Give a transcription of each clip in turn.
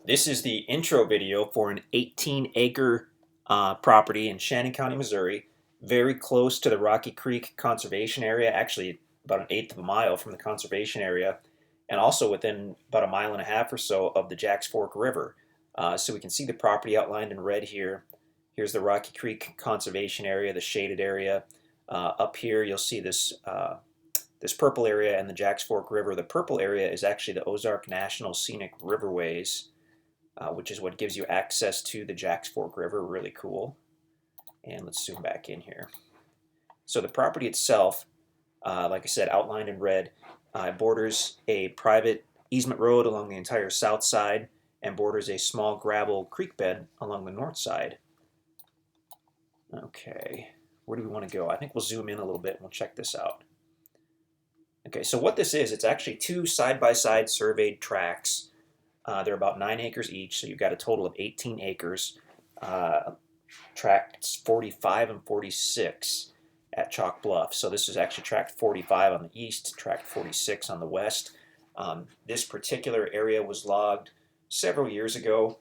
This is the intro video for an 18-acre property in Shannon County, Missouri, very close to the Rocky Creek Conservation Area, actually about an eighth of a mile from the conservation area, and also within about a mile and a half or so of the Jacks Fork River. So we can see the property outlined in red here. Here's the Rocky Creek Conservation Area, the shaded area. Up here you'll see this purple area and the Jacks Fork River. The purple area is actually the Ozark National Scenic Riverways, which is what gives you access to the Jacks Fork River. Really cool. And let's zoom back in here. So the property itself, like I said, outlined in red, borders a private easement road along the entire south side and borders a small gravel creek bed along the north side. Okay, where do we want to go? I think we'll zoom in a little bit and we'll check this out. Okay, so what this is, it's actually two side-by-side surveyed tracts. They're about 9 acres each, so you've got a total of 18 acres. Tracts 45 and 46 at Chalk Bluff. So this is actually tract 45 on the east, tract 46 on the west. This particular area was logged several years ago.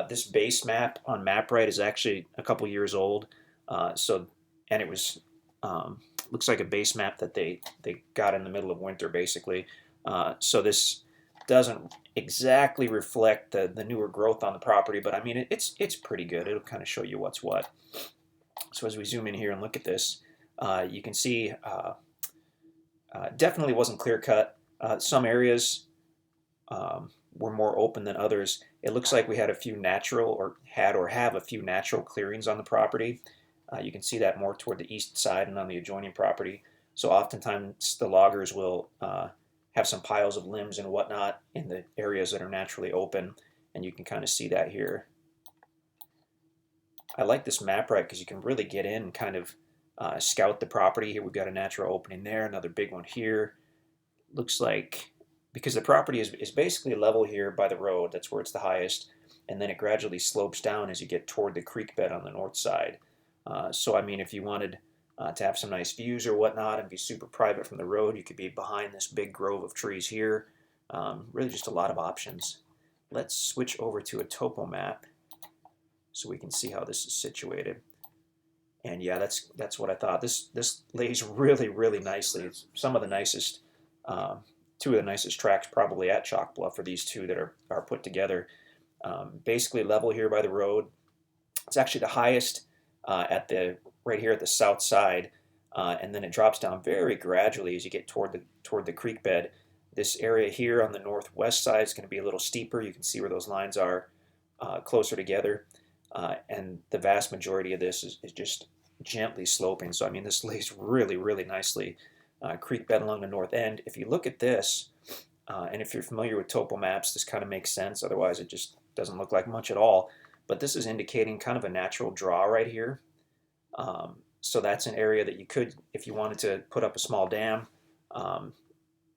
This base map on MapRight is actually a couple years old. And it was looks like a base map that they got in the middle of winter, basically. So this doesn't exactly reflect the newer growth on the property, but I mean it's pretty good. It'll kind of show you what's what. So as we zoom in here and look at this, you can see definitely wasn't clear cut. Some areas were more open than others. It looks like we had a few natural or have a few natural clearings on the property. You can see that more toward the east side and on the adjoining property. So oftentimes the loggers will have some piles of limbs and whatnot in the areas that are naturally open, and you can kind of see that here. I like this map right because you can really get in and kind of scout the property. Here we've got a natural opening there, another big one here. Looks like, because the property is basically level here by the road, that's where it's the highest, and then it gradually slopes down as you get toward the creek bed on the north side. So I mean, if you wanted to have some nice views or whatnot and be super private from the road, you could be behind this big grove of trees here. Really just a lot of options. Let's switch over to a topo map so we can see how this is situated. And yeah, that's what I thought. This lays really nicely. It's some of the nicest, two of the nicest tracks probably at Chalk Bluff are these two that are put together. Basically level here by the road. It's actually the highest right here at the south side, and then it drops down very gradually as you get toward the creek bed. This area here on the northwest side is going to be a little steeper. You can see where those lines are closer together, and the vast majority of this is just gently sloping. So I mean, this lays really nicely. Creek bed along the north end. If you look at this, and if you're familiar with topo maps, this kind of makes sense. Otherwise, it just doesn't look like much at all. But this is indicating kind of a natural draw right here. So that's an area that you could, if you wanted to put up a small dam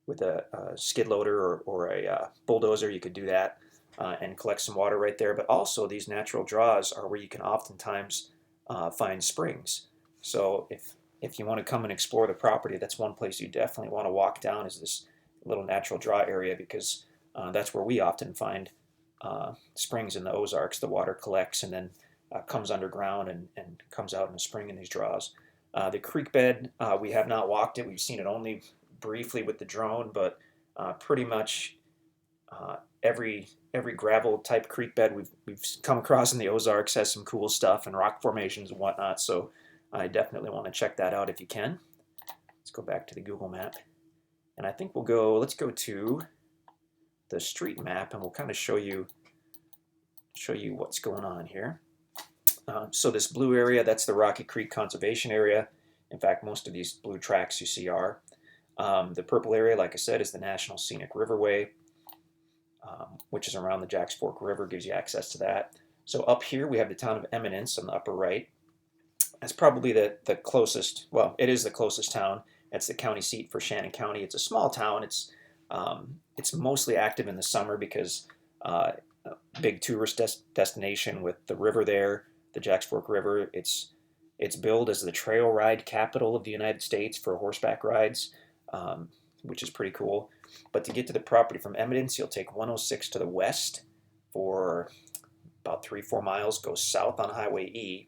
with a skid loader or a bulldozer, you could do that and collect some water right there. But also these natural draws are where you can oftentimes find springs. So if you want to come and explore the property, that's one place you definitely want to walk down, is this little natural draw area, because that's where we often find springs in the Ozarks. The water collects and then comes underground and comes out in the spring in these draws. The creek bed, we have not walked it. We've seen it only briefly with the drone, but pretty much every gravel type creek bed we've come across in the Ozarks has some cool stuff and rock formations and whatnot. So I definitely want to check that out if you can. Let's go back to the Google map, and I think let's go to the street map, and we'll kind of show you what's going on here. So this blue area, that's the Rocky Creek Conservation Area. In fact, most of these blue tracks you see are. The purple area, like I said, is the National Scenic Riverway, which is around the Jacks Fork River, gives you access to that. So up here we have the town of Eminence on the upper right. That's probably the closest, well, it is the closest town. That's the county seat for Shannon County. It's a small town. It's mostly active in the summer because a big tourist destination with the river there, the Jacks Fork River. It's billed as the trail ride capital of the United States for horseback rides, which is pretty cool. But to get to the property from Eminence, you'll take 106 to the west, for about 3-4 miles, go south on Highway E,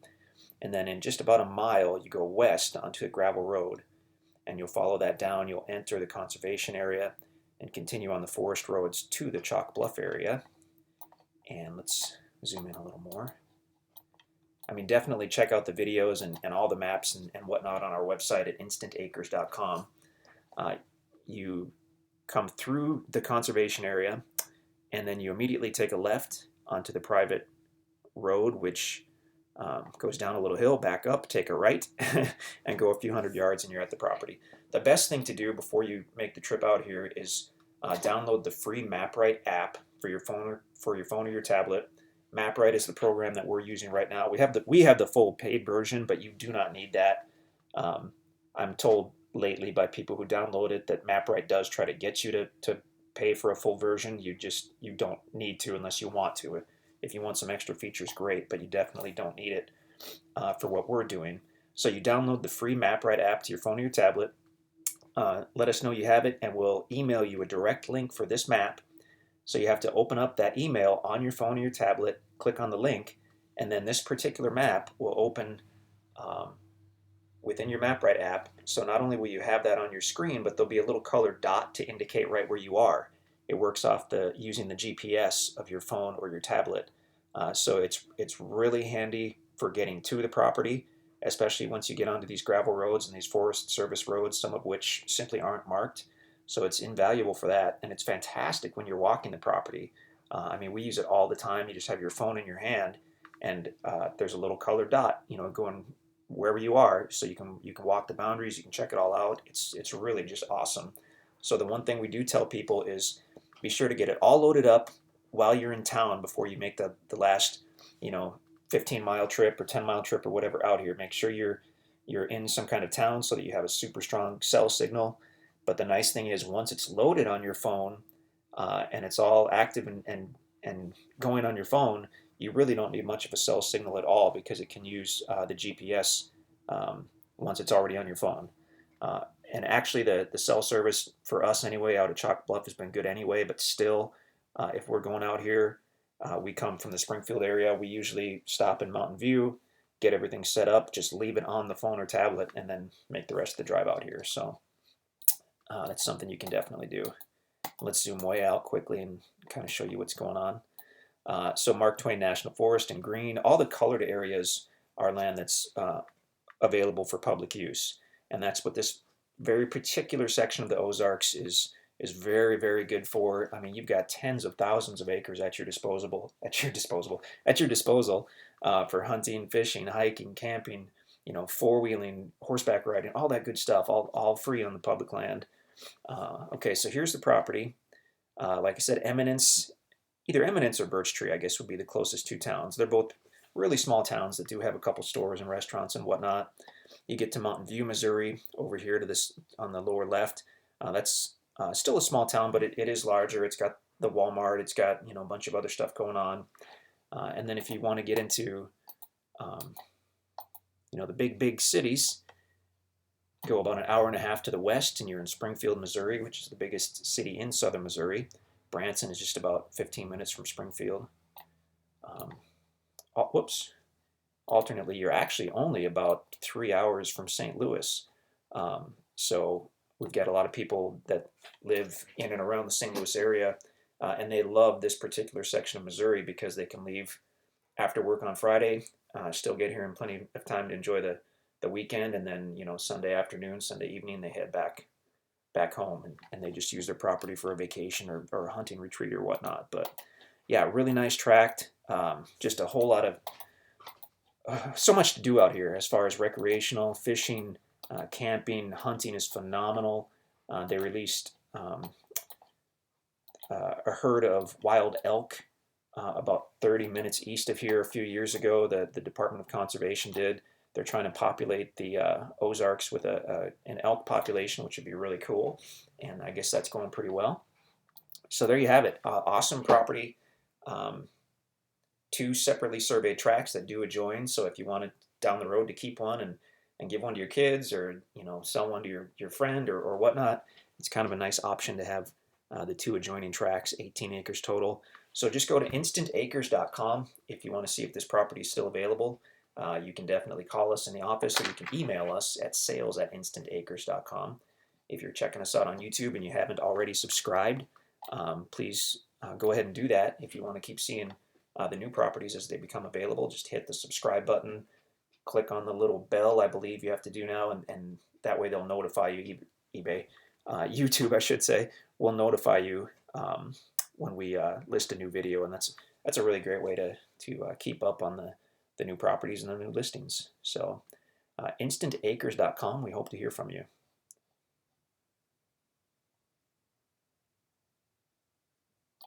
and then in just about a mile you go west onto a gravel road, and you'll follow that down. You'll enter the conservation area and continue on the forest roads to the Chalk Bluff area. And let's zoom in a little more. I mean, definitely check out the videos and all the maps and whatnot on our website at InstantAcres.com. You come through the conservation area, and then you immediately take a left onto the private road, which goes down a little hill, back up, take a right, and go a few hundred yards, and you're at the property. The best thing to do before you make the trip out here is download the free MapRight app for your phone or your tablet. MapRight is the program that we're using right now. We have the full paid version, but you do not need that. I'm told lately by people who download it that MapRight does try to get you to pay for a full version. You don't need to unless you want to. If you want some extra features, great, but you definitely don't need it for what we're doing. So you download the free MapRight app to your phone or your tablet. Let us know you have it, and we'll email you a direct link for this map. So you have to open up that email on your phone or your tablet, click on the link, and then this particular map will open within your MapRight app. So not only will you have that on your screen, but there'll be a little colored dot to indicate right where you are. It works off using the GPS of your phone or your tablet. So it's really handy for getting to the property, especially once you get onto these gravel roads and these Forest Service roads, some of which simply aren't marked. So it's invaluable for that, and it's fantastic when you're walking the property. I mean, we use it all the time. You just have your phone in your hand, and there's a little colored dot, going wherever you are, so you can walk the boundaries. You can check it all out. It's really just awesome. So the one thing we do tell people is be sure to get it all loaded up while you're in town before you make the last 15-mile trip or 10-mile trip or whatever out here. Make sure you're in some kind of town so that you have a super strong cell signal. But the nice thing is once it's loaded on your phone and it's all active and going on your phone, you really don't need much of a cell signal at all because it can use the GPS once it's already on your phone. And actually the cell service for us anyway out of Chalk Bluff has been good anyway, but still if we're going out here, we come from the Springfield area, we usually stop in Mountain View, get everything set up, just leave it on the phone or tablet, and then make the rest of the drive out here. So that's something you can definitely do. Let's zoom way out quickly and kind of show you what's going on. So Mark Twain National Forest in green, all the colored areas are land that's available for public use. And that's what this very particular section of the Ozarks is very, very good for. I mean, you've got tens of thousands of acres at your disposal for hunting, fishing, hiking, camping, four-wheeling, horseback riding, all that good stuff, all free on the public land. Okay, so here's the property. Like I said, either Eminence or Birch Tree, I guess, would be the closest two towns. They're both really small towns that do have a couple stores and restaurants and whatnot. You get to Mountain View, Missouri, over here to this on the lower left. That's still a small town, but it is larger. It's got the Walmart. It's got a bunch of other stuff going on. And then if you want to get into the big cities, go about an hour and a half to the west, and you're in Springfield, Missouri, which is the biggest city in southern Missouri. Branson is just about 15 minutes from Springfield. Alternately, you're actually only about 3 hours from St. Louis. So we've got a lot of people that live in and around the St. Louis area, and they love this particular section of Missouri because they can leave after work on Friday, still get here in plenty of time to enjoy the weekend, and then Sunday afternoon, Sunday evening, they head back home, and they just use their property for a vacation or a hunting retreat or whatnot. But yeah, really nice tract. Just a whole lot of so much to do out here as far as recreational, fishing, camping, hunting is phenomenal. They released a herd of wild elk about 30 minutes east of here a few years ago. The Department of Conservation did. They're trying to populate the Ozarks with an elk population, which would be really cool. And I guess that's going pretty well. So there you have it. Awesome property. 2 separately surveyed tracts that do adjoin. So if you wanted down the road to keep one and give one to your kids, or sell one to your friend or whatnot, it's kind of a nice option to have the 2 adjoining tracts, 18 acres total. So just go to InstantAcres.com if you want to see if this property is still available. You can definitely call us in the office, or you can email us at sales@instantacres.com. If you're checking us out on YouTube and you haven't already subscribed, please go ahead and do that. If you want to keep seeing the new properties as they become available, just hit the subscribe button, click on the little bell, I believe you have to do now, and that way they'll notify you. YouTube, I should say, will notify you when we list a new video, and that's a really great way to keep up on the new properties and the new listings. So, InstantAcres.com. We hope to hear from you.